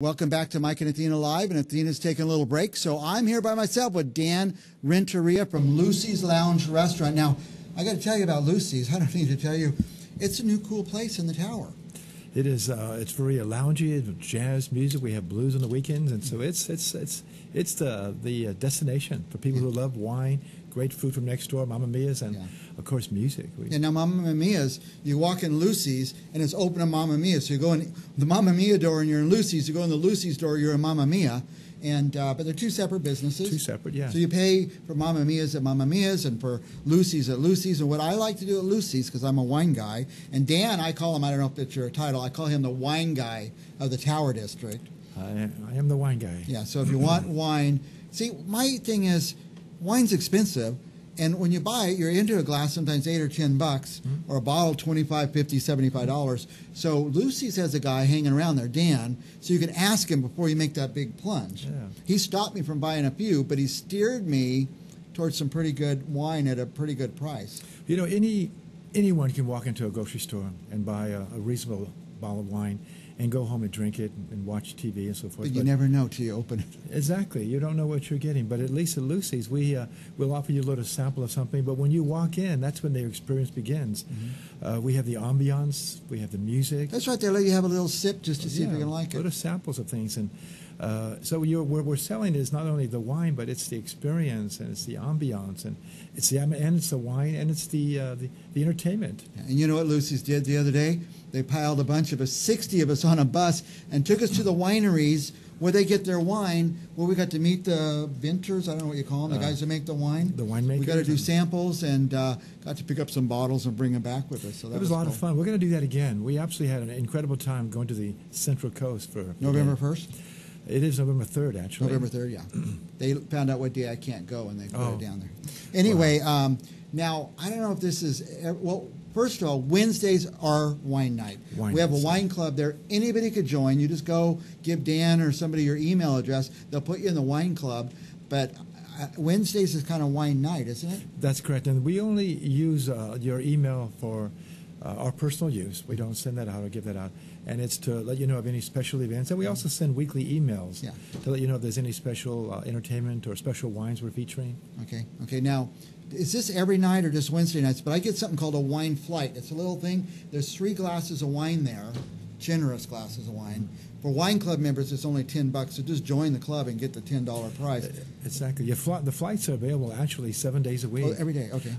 Welcome back to Mike and Athena Live, and Athena's taking a little break, so I'm here by myself with Dan Renteria from Lucy's Lounge Restaurant. Now, I got to tell you about Lucy's. I don't need to tell you. It's a new cool place in the tower. It is. It's very loungy, jazz music. We have blues on the weekends, and so it's the destination for people who love wine. Great food from next door, Mamma Mia's, and of course music. And now Mamma Mia's, you walk in Lucy's and it's open to Mamma Mia. So you go in the Mamma Mia door and you're in Lucy's. You go in the Lucy's door, you're in Mamma Mia. And but they're two separate businesses. Two separate, yeah. So you pay for Mamma Mia's at Mamma Mia's and for Lucy's at Lucy's. And what I like to do at Lucy's, because I'm a wine guy, and Dan, I call him, I don't know if that's your title, I call him the wine guy of the Tower District. I am the wine guy. Yeah, so if you want wine, see, my thing is, wine's expensive. And when you buy it, you're into a glass sometimes $8 or $10, or a bottle $25, $50, $75. So Lucy's has a guy hanging around there, Dan, so you can ask him before you make that big plunge. Yeah. He stopped me from buying a few, but he steered me towards some pretty good wine at a pretty good price. You know, anyone can walk into a grocery store and buy a reasonable bottle of wine and go home and drink it and watch TV and so forth. But you never know till you open it. Exactly. You don't know what you're getting. But at least at Lucy's, we'll offer you a little sample of something. But when you walk in, that's when their experience begins. We have the ambiance. We have the music. That's right. They let you have a little sip just to see if you're going to like it. Little samples of things. And so what we're selling is not only the wine, but it's the experience and it's the ambiance and it's the wine and it's the entertainment. And you know what Lucy's did the other day? They piled a bunch of us, 60 of us, on a bus and took us to the wineries where they get their wine, where we got to meet the vintners, I don't know what you call them, the guys that make the wine. The winemakers. We got to do samples and got to pick up some bottles and bring them back with us. So it was a lot of fun. We're going to do that again. We absolutely had an incredible time going to the Central Coast for November 1st? It is November 3rd, actually. November 3rd, yeah. They found out what day I can't go, and they put it down there. Anyway, now, I don't know if this is, well, first of all, Wednesdays are wine night. We have a wine club there. Anybody could join. You just go give Dan or somebody your email address. They'll put you in the wine club. But Wednesdays is kind of wine night, isn't it? That's correct. And we only use your email for our personal use. We don't send that out or give that out. And it's to let you know of any special events. And we also send weekly emails to let you know if there's any special entertainment or special wines we're featuring. Okay. Now, is this every night or just Wednesday nights? But I get something called a wine flight. It's a little thing. There's 3 glasses of wine there, generous glasses of wine. For wine club members, it's only $10, so just join the club and get the $10 price. Exactly. The flights are available actually 7 days a week. Oh, every day, okay.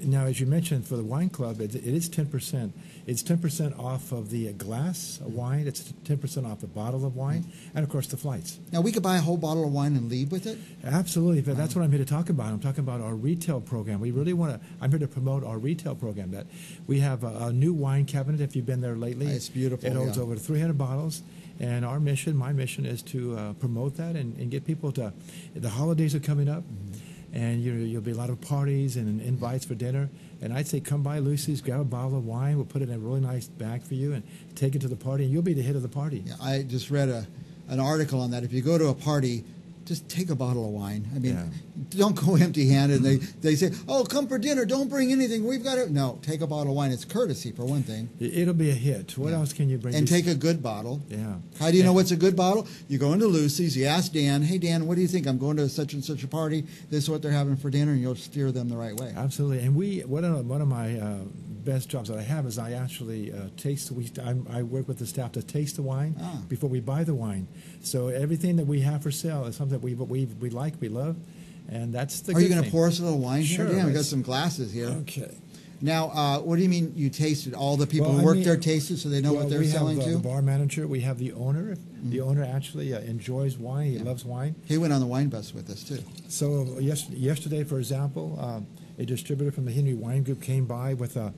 Now, as you mentioned, for the wine club, it is 10%. It's 10% off of the glass of wine. It's 10% off the bottle of wine, and of course the flights. Now, we could buy a whole bottle of wine and leave with it? Absolutely. But that's what I'm here to talk about. I'm talking about our retail program. We really want to. I'm here to promote our retail program. That we have a new wine cabinet. If you've been there lately, it's beautiful. It holds over 300 bottles. And our mission, my mission, is to promote that and get people to. The holidays are coming up, and you'll be a lot of parties and invites for dinner. And I'd say come by Lucy's, grab a bottle of wine. We'll put it in a really nice bag for you and take it to the party, and you'll be the hit of the party. Yeah, I just read an article on that. If you go to a party, just take a bottle of wine. I mean, don't go empty-handed. They say, oh, come for dinner. Don't bring anything. We've got it. No, take a bottle of wine. It's courtesy, for one thing. It'll be a hit. What else can you bring? And take a good bottle. Yeah. How do you know what's a good bottle? You go into Lucy's. You ask Dan, hey, Dan, what do you think? I'm going to such and such a party. This is what they're having for dinner, and you'll steer them the right way. Absolutely. And one of my best jobs that I have is I actually taste. I work with the staff to taste the wine before we buy the wine. So everything that we have for sale is something that we like, we love, and that's the. Are you going to pour us a little wine here? Sure. Dan, we got some glasses here. Okay. Now, what do you mean you tasted? All the people who work there tasted, so they know what they're selling to? We have the bar manager. We have the owner. The owner actually enjoys wine. He loves wine. He went on the wine bus with us, too. So yesterday, for example, a distributor from the Henry Wine Group came by with a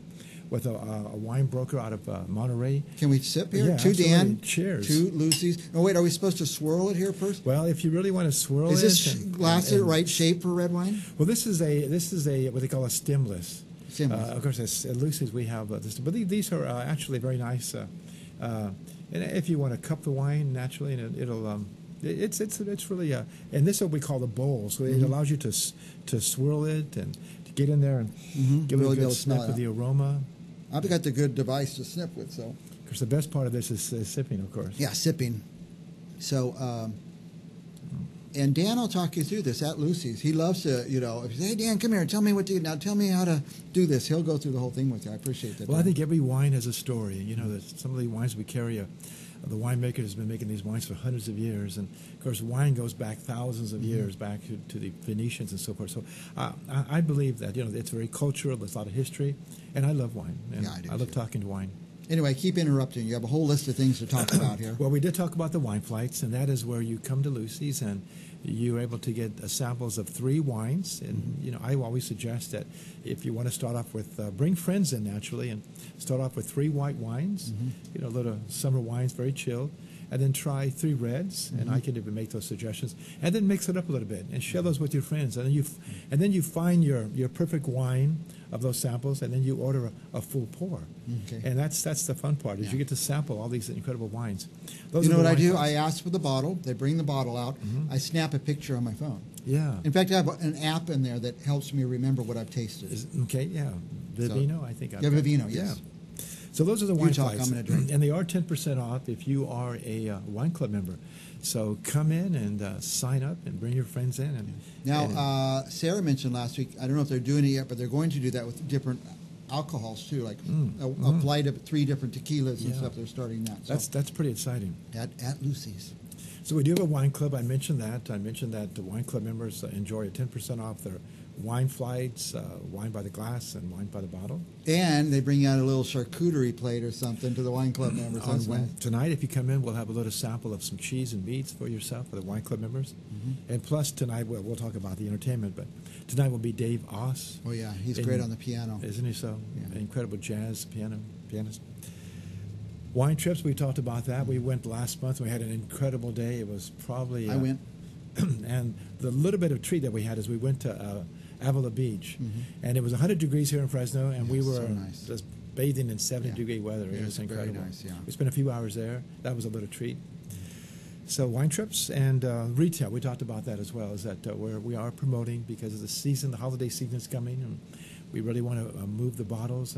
wine broker out of Monterey. Can we sip here? Yeah, to absolutely. Dan. Cheers. To Lucy's. Oh, wait, are we supposed to swirl it here first? Well, if you really want to swirl is it. Is this glass the right shape for red wine? Well, this is a what they call a stemless. Of course, at Lucy's we have this, but these are actually very nice. And if you want to cup the wine naturally, and it'll it's really and this is what we call the bowl. So it allows you to swirl it and to get in there and give really it a good sniff of the aroma. I've got the good device to snip with, so. Because the best part of this is sipping, of course. Yeah, sipping. So, and Dan will talk you through this at Lucy's. He loves to, if you say, hey, Dan, come here, tell me what to do. Now tell me how to do this. He'll go through the whole thing with you. I appreciate that. Well, Dan. I think every wine has a story. Some of the wines we carry, the winemaker has been making these wines for hundreds of years. And, of course, wine goes back thousands of years, back to the Phoenicians and so forth. So I believe that, it's very cultural. There's a lot of history. And I love wine. And yeah, I do. I love talking to wine. Anyway, keep interrupting. You have a whole list of things to talk about here. Well, we did talk about the wine flights, and that is where you come to Lucy's and you're able to get samples of 3 wines. And, I always suggest that if you want to start off with, bring friends in naturally and start off with 3 white wines, a little summer wines, very chilled, and then try 3 reds, and I can even make those suggestions, and then mix it up a little bit and share those with your friends. And then you find your perfect wine of those samples, and then you order a full pour. Okay. And that's the fun part, is you get to sample all these incredible wines. Those you know what I do? I ask for the bottle. They bring the bottle out. I snap a picture on my phone. Yeah. In fact, I have an app in there that helps me remember what I've tasted. Vivino, I think. Vivino, yes. Yeah. So those are the wine flights. I'm going to drink. And they are 10% off if you are a wine club member. So come in and sign up and bring your friends in. Now, Sarah mentioned last week, I don't know if they're doing it yet, but they're going to do that with different alcohols too, like a flight of 3 different tequilas and stuff. They're starting that. So that's pretty exciting. At Lucy's. So we do have a wine club. I mentioned that the wine club members enjoy a 10% off their wine flights, wine by the glass, and wine by the bottle. And they bring out a little charcuterie plate or something to the wine club members. Tonight, if you come in, we'll have a little sample of some cheese and meats for yourself for the wine club members. And plus, tonight, we'll talk about the entertainment, but tonight will be Dave Oss. Oh, yeah, he's great on the piano. Isn't he so? Yeah. An incredible jazz pianist. Wine trips, we talked about that. We went last month. We had an incredible day. It was probably... I went. And the little bit of treat that we had is we went to Avila Beach. And it was 100 degrees here in Fresno, and we were just bathing in 70-degree weather. It was incredible. Very nice, We spent a few hours there. That was a little treat. So wine trips and retail, we talked about that as well, is that where we are promoting because of the season, the holiday season is coming, and we really want to move the bottles.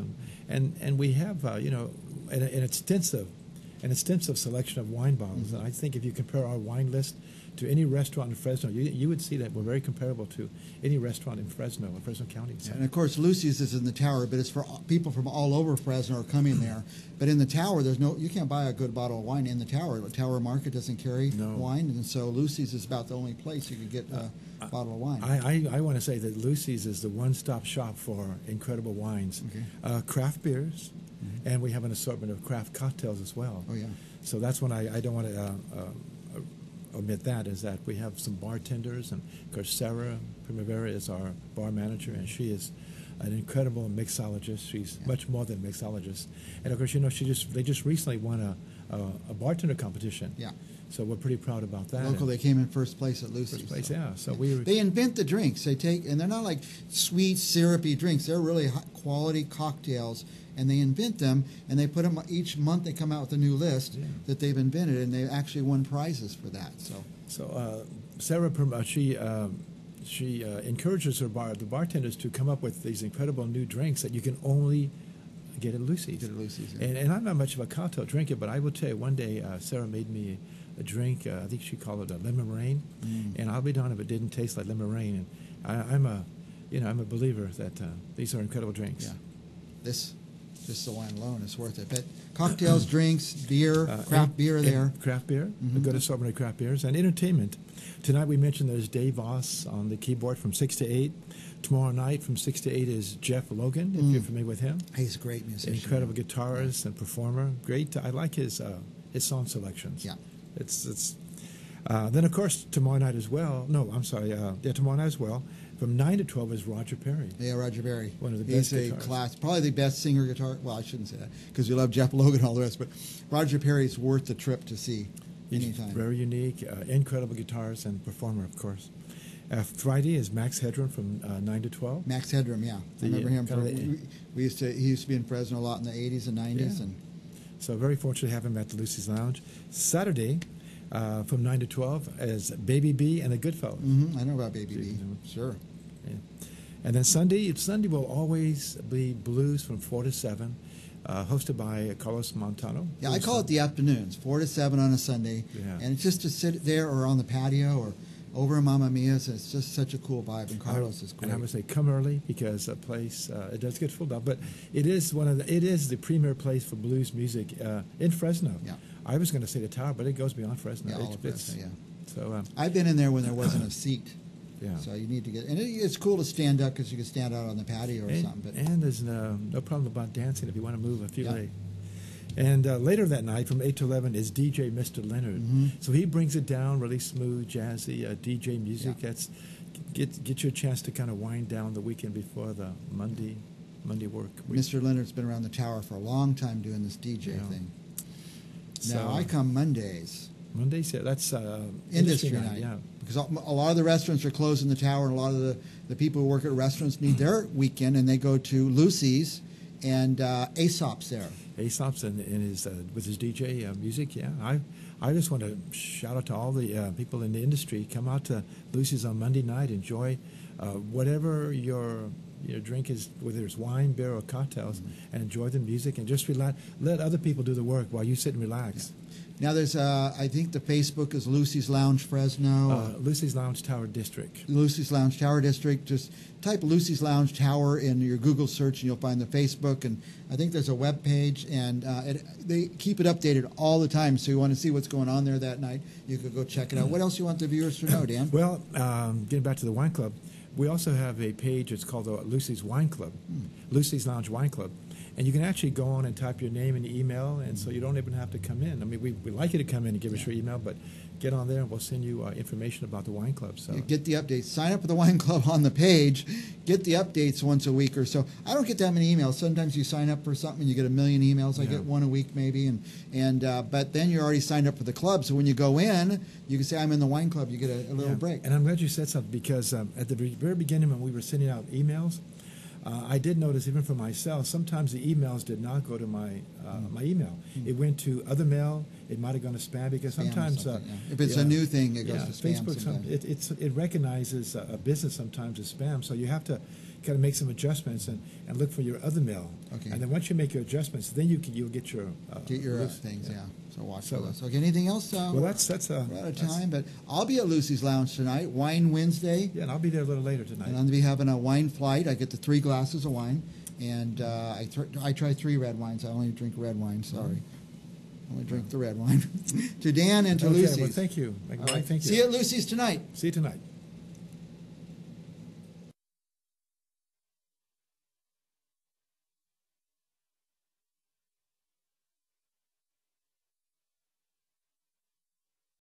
And we have, an extensive selection of wine bottles. And I think if you compare our wine list to any restaurant in Fresno, you would see that we're very comparable to any restaurant in Fresno County. So. And of course, Lucy's is in the tower, but it's for people from all over Fresno are coming there. But in the tower, you can't buy a good bottle of wine in the tower. The Tower Market doesn't carry wine, and so Lucy's is about the only place you could get a bottle of wine. I want to say that Lucy's is the one-stop shop for incredible wines, craft beers, and we have an assortment of craft cocktails as well. Oh yeah. So that's when I don't want to omit that, is that we have some bartenders, and of course Sarah Primavera is our bar manager, and she is an incredible mixologist. She's much more than a mixologist, and of course they just recently won a bartender competition. Yeah. So we're pretty proud about that. Local, they came in first place at Lucy's. First place, So they invent the drinks. And they're not like sweet, syrupy drinks. They're really high quality cocktails, and they invent them, and they put them each month. They come out with a new list that they've invented, and they actually won prizes for that. So Sarah, she encourages the bartenders to come up with these incredible new drinks that you can only get at Lucy's. And I'm not much of a cocktail drinker, but I will tell you, one day Sarah made me a drink. I think she called it a lemon rain, and I'll be darned if it didn't taste like lemon rain. And I'm a believer that these are incredible drinks. Yeah, this the wine alone is worth it. But cocktails, drinks, beer, craft beer there. Craft beer, a good assortment of craft beers, and entertainment. Tonight we mentioned there's Dave Voss on the keyboard from 6 to 8. Tomorrow night from 6 to 8 is Jeff Logan, if you're familiar with him. He's a great musician. An incredible guitarist and performer. Great. I like his song selections. Yeah. It's then, of course, tomorrow night as well. No, I'm sorry. Tomorrow night as well. From 9 to 12 is Roger Perry. Yeah, Roger Perry. One of the best guitarists. He's a class, probably the best singer guitar. Well, I shouldn't say that because you love Jeff Logan and all the rest, but Roger Perry's worth the trip to see anytime. He's very unique, incredible guitarist and performer, of course. Friday is Max Headroom from 9 to 12. Max Headroom, yeah. I remember him. He used to be in Fresno a lot in the 80s and 90s. Yeah. So very fortunate to have him at the Lucy's Lounge. Saturday from 9 to 12 is Baby B and the Goodfellas. I know about Baby B. Sure. Yeah. And then Sunday will always be blues from 4 to 7. hosted by Carlos Montano. Yeah, I call it the afternoons, 4 to 7 on a Sunday. Yeah. And it's just to sit there or on the patio or over in Mamma Mia's. It's just such a cool vibe, and Carlos is great. And I would say come early because the place it does get filled up, but it is the premier place for blues music in Fresno. Yeah. I was going to say the Tower, but it goes beyond Fresno. Yeah, all of Fresno, yeah. So I've been in there when there wasn't a seat. Yeah. So you need to get, and it's cool to stand up because you can stand out on the patio or something. But and there's no problem about dancing if you want to move a few Yeah. late. And later that night, from 8 to 11, is DJ Mr. Leonard. Mm-hmm. So he brings it down, really smooth, jazzy DJ music. Yeah. That's get you a chance to kind of wind down the weekend before the Monday work week. Mr. Leonard's been around the Tower for a long time doing this DJ Yeah. thing. So, Now I come Mondays. Mondays, yeah, that's Industry night. Yeah. Because a lot of the restaurants are closed in the Tower, and a lot of the people who work at restaurants need their weekend, and they go to Lucy's, and Aesop's there. Aesop's and his with his DJ music, yeah. I just want to shout out to all the people in the industry. Come out to Lucy's on Monday night. Enjoy whatever your drink is, whether it's wine, beer, or cocktails, and enjoy the music and just relax. Let other people do the work while you sit and relax. Now there's, I think the Facebook is Lucy's Lounge Fresno. Lucy's Lounge Tower District. Lucy's Lounge Tower District. Just type Lucy's Lounge Tower in your Google search and you'll find the Facebook. And I think there's a web page, and they keep it updated all the time. So you want to see what's going on there that night, you could go check it out. What else do you want the viewers to know, Dan? Well, getting back to the wine club, we also have a page. It's called Lucy's Wine Club, Lucy's Lounge Wine Club. And you can actually go on and type your name and email, and so you don't even have to come in. I mean, we'd like you to come in and give us your email, but get on there and we'll send you information about the wine club. So you get the updates. Sign up for the wine club on the page. Get the updates once a week or so. I don't get that many emails. Sometimes you sign up for something and you get a million emails. I get one a week maybe, but then you're already signed up for the club. So when you go in, you can say I'm in the wine club. You get a little break. And I'm glad you said something because at the very beginning when we were sending out emails, I did notice, even for myself, sometimes the emails did not go to my email. It went to other mail. It might have gone to spam because sometimes if it's a new thing, it goes to spam. Facebook, it recognizes a business sometimes as spam, so you have to kind of make some adjustments and look for your other mail. Okay. And then once you make your adjustments, then you'll get your things. Yeah. So watch for those. Okay. Anything else? Well, we're out of time, but I'll be at Lucy's Lounge tonight. Wine Wednesday. Yeah, and I'll be there a little later tonight. And I'm going to be having a wine flight. I get the 3 glasses of wine, and I try 3 red wines. I only drink red wine. Sorry. I only drink the red wine. To Dan and to Lucy's. Well, thank you. Thank you. See you at Lucy's tonight. See you tonight.